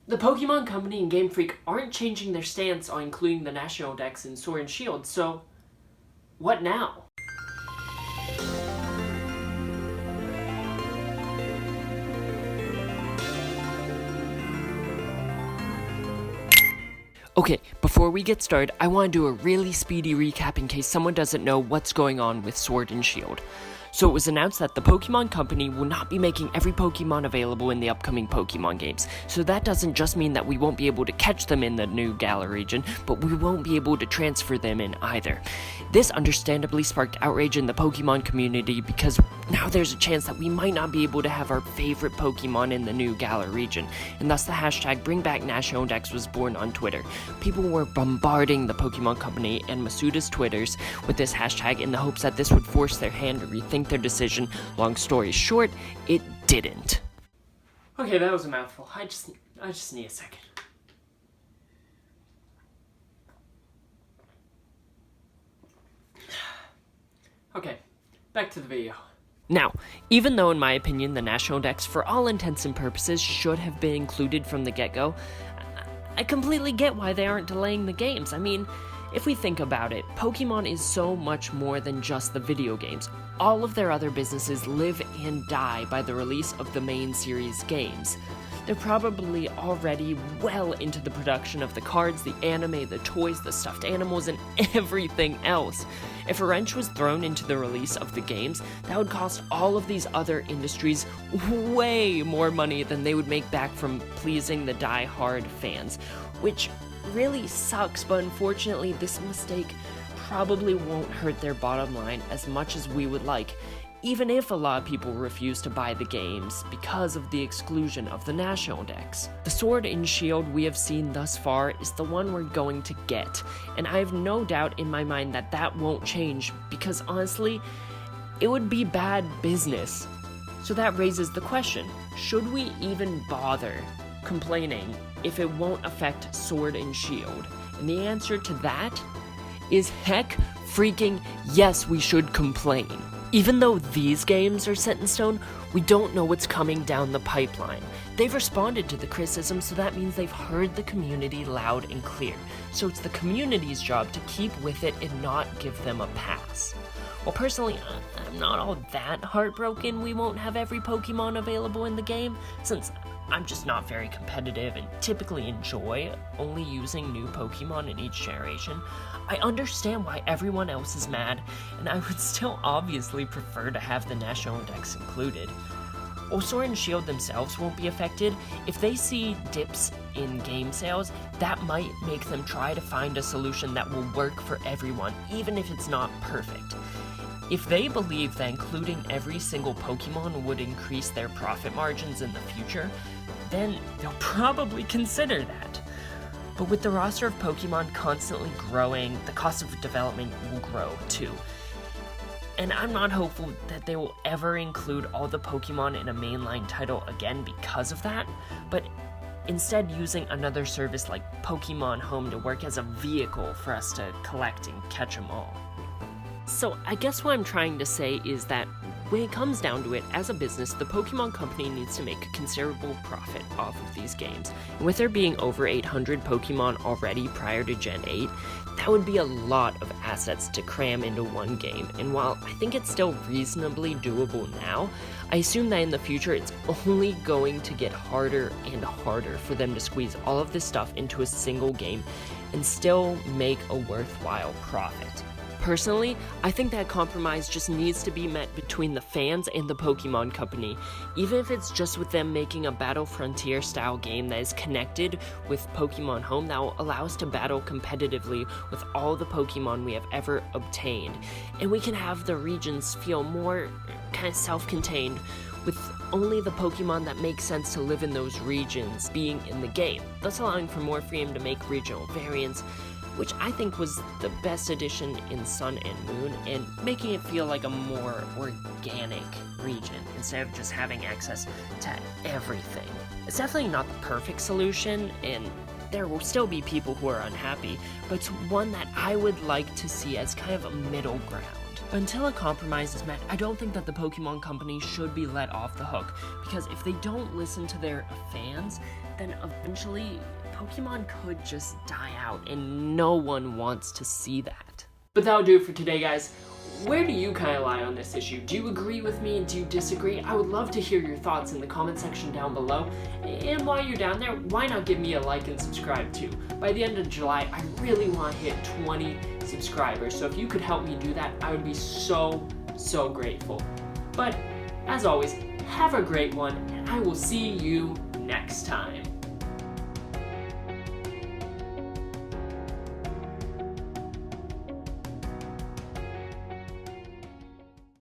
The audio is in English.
The Pokemon Company and Game Freak aren't changing their stance on including the National Dex in Sword and Shield, so what now? Okay, before we get started, I want to do a really speedy recap in case someone doesn't know what's going on with Sword and Shield. So it was announced that the Pokemon Company will not be making every Pokemon available in the upcoming Pokemon games. So that doesn't just mean that we won't be able to catch them in the new Galar region, but we won't be able to transfer them in either. This understandably sparked outrage in the Pokemon community because now there's a chance that we might not be able to have our favorite Pokemon in the new Galar region, and thus the hashtag #BringBackNationalDex was born on Twitter. People were bombarding the Pokemon Company and Masuda's Twitters with this hashtag in the hopes that this would force their hand to rethink their decision. Long story short, it didn't. Okay, that was a mouthful. I just need a second. Okay, back to the video. Now, even though in my opinion the National Dex for all intents and purposes should have been included from the get-go, I completely get why they aren't delaying the games. I mean, if we think about it, Pokemon is so much more than just the video games. All of their other businesses live and die by the release of the main series games. They're probably already well into the production of the cards, the anime, the toys, the stuffed animals, and everything else. If a wrench was thrown into the release of the games, that would cost all of these other industries way more money than they would make back from pleasing the die-hard fans, which really sucks, but unfortunately this mistake probably won't hurt their bottom line as much as we would like, even if a lot of people refuse to buy the games because of the exclusion of the National Dex. The Sword and Shield we have seen thus far is the one we're going to get, and I have no doubt in my mind that that won't change because honestly, it would be bad business. So that raises the question, should we even bother complaining if it won't affect Sword and Shield? And the answer to that is heck freaking yes, we should complain. Even though these games are set in stone, we don't know what's coming down the pipeline. They've responded to the criticism, so that means they've heard the community loud and clear. So it's the community's job to keep with it and not give them a pass. Well, personally, I'm not all that heartbroken we won't have every Pokemon available in the game, since I'm just not very competitive and typically enjoy only using new Pokemon in each generation. I understand why everyone else is mad, and I would still obviously prefer to have the National Dex included. While Sword and Shield themselves won't be affected, if they see dips in game sales, that might make them try to find a solution that will work for everyone, even if it's not perfect. If they believe that including every single Pokemon would increase their profit margins in the future, then they'll probably consider that. But with the roster of Pokemon constantly growing, the cost of development will grow too. And I'm not hopeful that they will ever include all the Pokemon in a mainline title again because of that, but instead using another service like Pokemon Home to work as a vehicle for us to collect and catch them all. So I guess what I'm trying to say is that when it comes down to it, as a business, the Pokemon Company needs to make a considerable profit off of these games. And with there being over 800 Pokemon already prior to Gen 8, that would be a lot of assets to cram into one game. And while I think it's still reasonably doable now, I assume that in the future it's only going to get harder and harder for them to squeeze all of this stuff into a single game and still make a worthwhile profit. Personally, I think that compromise just needs to be met between the fans and the Pokemon Company, even if it's just with them making a Battle Frontier style game that is connected with Pokemon Home that will allow us to battle competitively with all the Pokemon we have ever obtained, and we can have the regions feel more kind of self-contained with only the Pokemon that make sense to live in those regions being in the game, thus allowing for more freedom to make regional variants, which I think was the best addition in Sun and Moon, and making it feel like a more organic region instead of just having access to everything. It's definitely not the perfect solution, and there will still be people who are unhappy, but it's one that I would like to see as kind of a middle ground. Until a compromise is met, I don't think that the Pokemon Company should be let off the hook, because if they don't listen to their fans, then eventually Pokemon could just die out, and no one wants to see that. But that'll do it for today, guys. Where do you kind of lie on this issue? Do you agree with me? Do you disagree? I would love to hear your thoughts in the comment section down below. And while you're down there, why not give me a like and subscribe too? By the end of July, I really want to hit 20 subscribers. So if you could help me do that, I would be so grateful. But as always, have a great one, and I will see you next time.